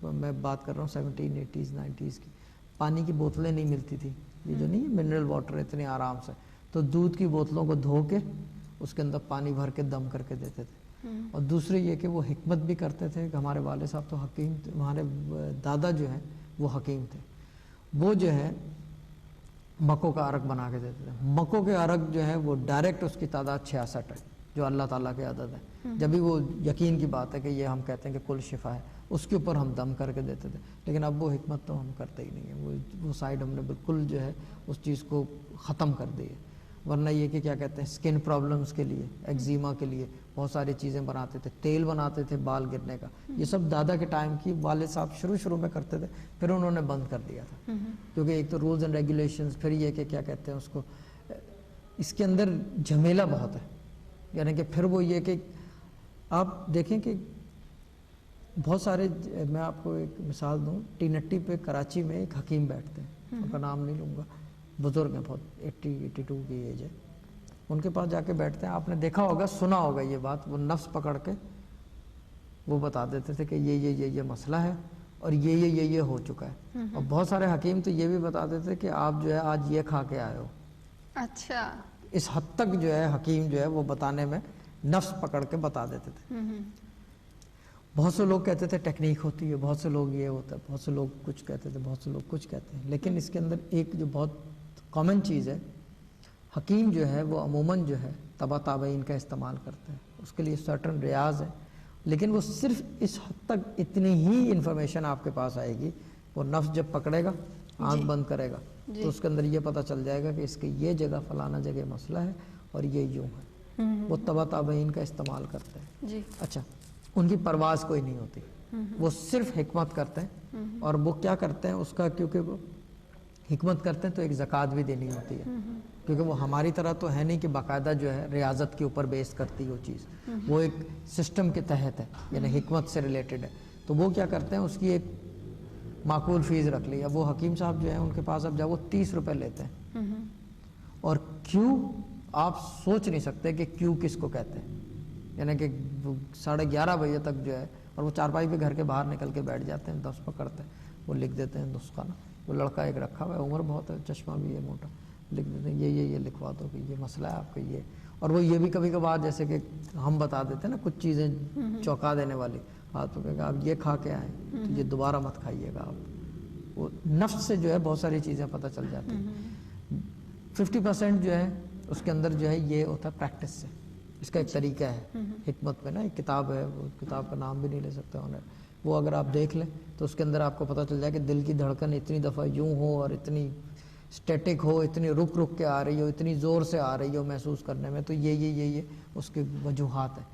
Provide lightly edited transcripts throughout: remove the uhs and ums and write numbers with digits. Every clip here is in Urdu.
میں بات کر رہا ہوں 1780s 90s کی، پانی کی بوتلیں نہیں ملتی تھی، یہ جو نہیں منرل واٹر اتنے آرام سے، تو دودھ کی بوتلوں کو دھو کے اس کے اندر پانی بھر کے دم کر کے دیتے تھے. اور دوسرے یہ کہ وہ حکمت بھی کرتے تھے کہ ہمارے والد صاحب تو حکیم تھے، ہمارے دادا جو ہیں وہ حکیم تھے. وہ جو ہے مکوں کا عرق بنا کے دیتے تھے. مکوں کے عرق جو ہے وہ ڈائریکٹ اس کی تعداد 66 ہے جو اللہ تعالیٰ کے عدد ہے. جب بھی وہ یقین کی بات ہے کہ یہ ہم کہتے ہیں کہ کل شفا ہے، اس کے اوپر ہم دم کر کے دیتے تھے. لیکن اب وہ حکمت تو ہم کرتے ہی نہیں ہیں، وہ سائڈ ہم نے بالکل جو ہے اس چیز کو ختم کر دی ہے. ورنہ یہ کہ کیا کہتے ہیں سکن پرابلمز کے لیے، ایگزیما کے لیے بہت ساری چیزیں بناتے تھے، تیل بناتے تھے بال گرنے کا. یہ سب دادا کے ٹائم کی والد صاحب شروع میں کرتے تھے، پھر انہوں نے بند کر دیا تھا کیونکہ ایک تو رولز اینڈ ریگولیشنز، پھر یہ کہ کیا کہتے ہیں اس کو، اس کے اندر جھمیلا بہت ہے. یعنی کہ پھر وہ یہ کہ آپ دیکھیں کہ بہت سارے، میں آپ کو ایک مثال دوں، ٹینٹی پہ کراچی میں ایک حکیم بیٹھتے ہیں، ان کا نام نہیں لوں گا، بزرگ ہیں بہت، 82 کی ایج ہے. ان کے پاس جا کے بیٹھتے ہیں، آپ نے دیکھا ہوگا سنا ہوگا یہ بات، وہ نفس پکڑ کے وہ بتا دیتے تھے کہ یہ مسئلہ ہے اور یہ ہو چکا ہے. اور بہت سارے حکیم تو یہ بھی بتا دیتے تھے کہ آپ جو ہے آج یہ کھا کے آئے ہو. اچھا، اس حد تک جو ہے حکیم جو ہے وہ بتانے میں نفس پکڑ کے بتا دیتے تھے. بہت سے لوگ کہتے تھے ٹیکنیک ہوتی ہے، بہت سے لوگ یہ ہوتا ہے، بہت سے لوگ کچھ کہتے تھے، بہت سے لوگ کچھ کہتے ہیں. لیکن اس کے اندر ایک جو بہت کامن چیز ہے، حکیم جو ہے وہ عموماً جو ہے تبع تابعین کا استعمال کرتے ہیں. اس کے لیے سرٹن ریاض ہے، لیکن وہ صرف اس حد تک اتنی ہی انفارمیشن آپ کے پاس آئے گی. وہ نفس جب پکڑے گا، آنکھ بند کرے گا، تو اس کے اندر یہ پتہ چل جائے گا کہ اس کی یہ جگہ فلانا جگہ مسئلہ ہے اور یہ یوں ہے. وہ تبع تابعین کا استعمال کرتے ہیں. اچھا، ان کی پرواز کوئی نہیں ہوتی، وہ صرف حکمت کرتے ہیں. اور وہ کیا کرتے ہیں اس کا، کیونکہ وہ حکمت کرتے ہیں تو ایک زکوٰۃ بھی دینی ہوتی ہے، کیونکہ وہ ہماری طرح تو ہے نہیں کہ باقاعدہ جو ہے ریاضت کے اوپر بیس کرتی وہ چیز، وہ ایک سسٹم کے تحت ہے، یعنی حکمت سے ریلیٹڈ ہے. تو وہ کیا کرتے ہیں اس کی ایک معقول فیس رکھ لی. اب وہ حکیم صاحب جو ہیں ان کے پاس اب جب وہ 30 روپے لیتے ہیں، اور کیوں آپ سوچ نہیں سکتے کہ کیوں کس کو کہتے ہیں. یعنی کہ 11:30 بجے تک جو ہے، اور وہ چارپائی پہ گھر کے باہر نکل کے بیٹھ جاتے ہیں، دس پکڑتے ہیں، وہ لکھ دیتے ہیں نسخہ نا. وہ لڑکا ایک رکھا ہوا ہے، عمر بہت ہے، چشمہ بھی ہے موٹا، لکھ دیتے ہیں یہ لکھوا دو کہ یہ مسئلہ ہے آپ کا یہ. اور وہ یہ بھی کبھی کبھار جیسے کہ ہم بتا دیتے ہیں نا کچھ چیزیں چونکا دینے والی، ہاتھ پہ کہ آپ یہ کھا کے آئیں تو یہ دوبارہ مت کھائیے گا آپ. وہ نفس سے جو ہے بہت ساری چیزیں پتہ چل جاتی ہیں. 50% جو ہے اس کے اندر جو ہے یہ ہوتا ہے پریکٹس سے. اس کا ایک طریقہ ہے حکمت میں نا، ایک کتاب ہے، وہ کتاب کا نام بھی نہیں لے سکتا ہوں، وہ اگر آپ دیکھ لیں تو اس کے اندر آپ کو پتہ چل جائے کہ دل کی دھڑکن اتنی دفعہ یوں ہو اور اتنی اسٹیٹک ہو، اتنی رک کے آ رہی ہو، اتنی زور سے آ رہی ہو محسوس کرنے میں، تو یہ اس کے وجوہات ہیں.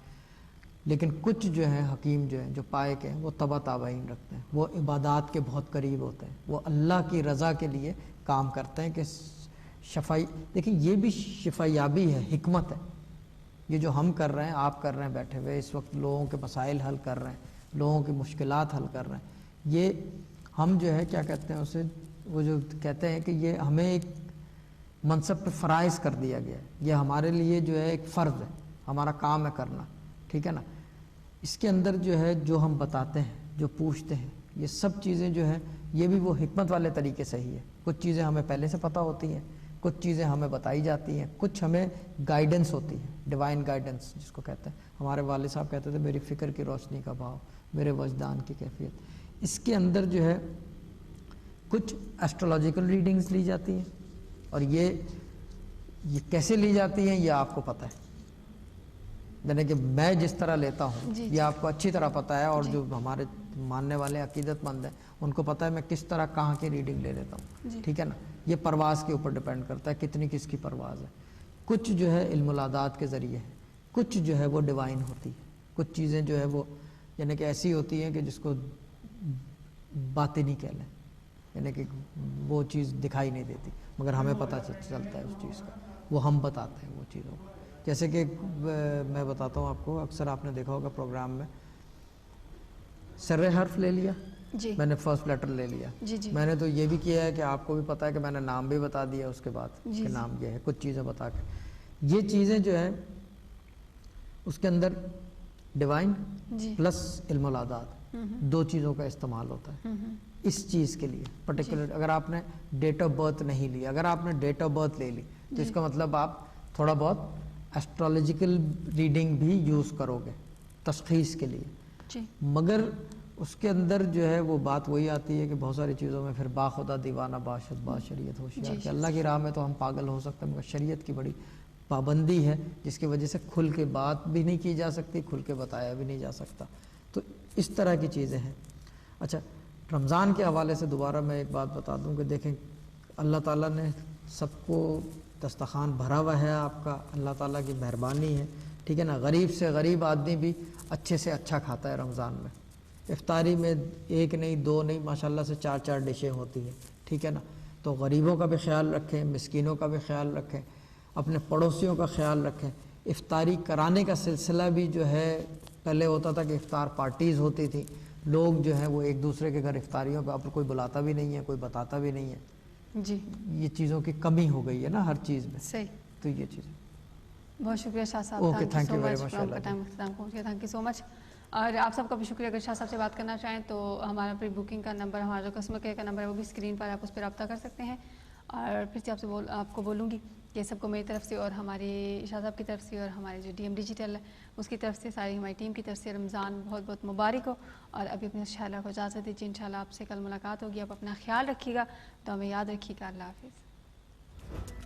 لیکن کچھ جو ہیں حکیم جو ہیں جو پائے کے ہیں وہ تبع تابعین رکھتے ہیں، وہ عبادات کے بہت قریب ہوتے ہیں، وہ اللہ کی رضا کے لیے کام کرتے ہیں کہ شفائی. دیکھیں یہ بھی شفایابی ہے، حکمت ہے. یہ جو ہم کر رہے ہیں، آپ کر رہے ہیں بیٹھے ہوئے اس وقت، لوگوں کے مسائل حل کر رہے ہیں، لوگوں کی مشکلات حل کر رہے ہیں، یہ ہم جو ہے کیا کہتے ہیں اسے، وہ جو کہتے ہیں کہ یہ ہمیں ایک منصب پہ فرائض کر دیا گیا ہے، یہ ہمارے لیے جو ہے ایک فرض ہے، ہمارا کام ہے کرنا. ٹھیک ہے نا. اس کے اندر جو ہے جو ہم بتاتے ہیں، جو پوچھتے ہیں، یہ سب چیزیں جو ہیں یہ بھی وہ حکمت والے طریقے سے ہی ہے. کچھ چیزیں ہمیں پہلے سے پتہ ہوتی ہیں، کچھ چیزیں ہمیں بتائی جاتی ہیں، کچھ ہمیں گائیڈنس ہوتی ہے، ڈیوائن گائیڈنس جس کو کہتے ہیں. ہمارے والد صاحب کہتے تھے میری فکر کی روشنی کا بھاؤ، میرے وجدان کی کیفیت. اس کے اندر جو ہے کچھ ایسٹرولوجیکل ریڈنگز لی جاتی ہیں، اور یہ کیسے لی جاتی ہیں یہ آپ کو پتہ ہے. یعنی کہ میں جس طرح لیتا ہوں یہ آپ کو اچھی طرح پتہ ہے، اور جو ہمارے ماننے والے عقیدت مند ہیں ان کو پتہ ہے میں کس طرح کہاں کی ریڈنگ لے لیتا ہوں. ٹھیک ہے نا. یہ پرواز کے اوپر ڈیپینڈ کرتا ہے کتنی کس کی پرواز ہے. کچھ جو ہے علم العادات کے ذریعے ہے، کچھ جو ہے وہ ڈیوائن ہوتی ہے، کچھ چیزیں جو ہے وہ یعنی کہ ایسی ہوتی ہیں کہ جس کو باطنی کہہ لیں، یعنی کہ وہ چیز دکھائی نہیں دیتی مگر ہمیں پتہ چلتا ہے اس چیز کا، وہ ہم بتاتے ہیں وہ چیزوں کو. جیسے کہ میں بتاتا ہوں آپ کو، اکثر آپ نے دیکھا ہوگا پروگرام میں سر حرف لے لیا، میں نے فرسٹ لیٹر لے لیا. میں نے تو یہ بھی کیا ہے کہ آپ کو بھی پتہ ہے کہ میں نے نام بھی بتا دیا اس کے بعد کہ نام یہ ہے، کچھ چیزیں بتا کے. یہ چیزیں جو ہے اس کے اندر ڈیوائن پلس علم العادات دو چیزوں کا استعمال ہوتا ہے اس چیز کے لیے پرٹیکولر. اگر آپ نے ڈیٹ آف برتھ نہیں لی, اگر آپ نے ڈیٹ آف برتھ لے لی تو اس کا مطلب آپ تھوڑا بہت ایسٹرولوجیکل ریڈنگ بھی یوز کرو گے تشخیص کے لیے. مگر اس کے اندر جو ہے وہ بات وہی آتی ہے کہ بہت ساری چیزوں میں پھر باخدا دیوانہ باشد با شریعت ہوشیار, کہ اللہ کی راہ میں تو ہم پاگل ہو سکتے ہیں مگر شریعت کی بڑی پابندی ہے جس کی وجہ سے کھل کے بات بھی نہیں کی جا سکتی, کھل کے بتایا بھی نہیں جا سکتا. تو اس طرح کی چیزیں ہیں. اچھا, رمضان کے حوالے سے دوبارہ میں ایک بات بتا دوں کہ دیکھیں اللہ تعالیٰ نے سب کو دسترخوان بھرا ہوا ہے آپ کا, اللہ تعالیٰ کی مہربانی ہے, ٹھیک ہے نا. غریب سے غریب آدمی بھی اچھے سے اچھا کھاتا ہے رمضان میں. افطاری میں ایک نہیں دو نہیں ماشاءاللہ سے 4 ڈشیں ہوتی ہیں, ٹھیک ہے نا. تو غریبوں کا بھی خیال رکھیں, مسکینوں کا بھی خیال رکھیں, اپنے پڑوسیوں کا خیال رکھیں. افطاری کرانے کا سلسلہ بھی جو ہے پہلے ہوتا تھا کہ افطار پارٹیز ہوتی تھی, لوگ جو ہیں وہ ایک دوسرے کے گھر افطاریوں پہ, اب کوئی بلاتا بھی نہیں ہے, کوئی بتاتا بھی نہیں ہے. جی, یہ چیزوں کی کمی ہو گئی ہے نا ہر چیز میں. صحیح. تو یہ چیز. بہت شکریہ شاہ صاحب. Okay, thank you very much. Thank you so much. اور آپ سب کا بھی شکریہ. اگر شاہ صاحب سے بات کرنا چاہیں تو ہمارا پری بکنگ کا نمبر, ہمارا جو کسٹمر کیئر کا نمبر ہے وہ بھی اسکرین پر, آپ اس پہ رابطہ کر سکتے ہیں. اور پھر سے آپ کو بولوں گی کہ سب کو میری طرف سے اور ہمارے شاہ صاحب کی طرف سے اور ہمارے جو DM ڈیجیٹل ہے اس کی طرف سے, ساری ہماری ٹیم کی طرف سے رمضان بہت بہت مبارک ہو. اور ابھی اپنے انشاءاللہ کو اجازت دیجیے, انشاءاللہ آپ سے کل ملاقات ہوگی. آپ اپنا خیال رکھیے گا, تو ہمیں یاد رکھیے گا. اللہ حافظ.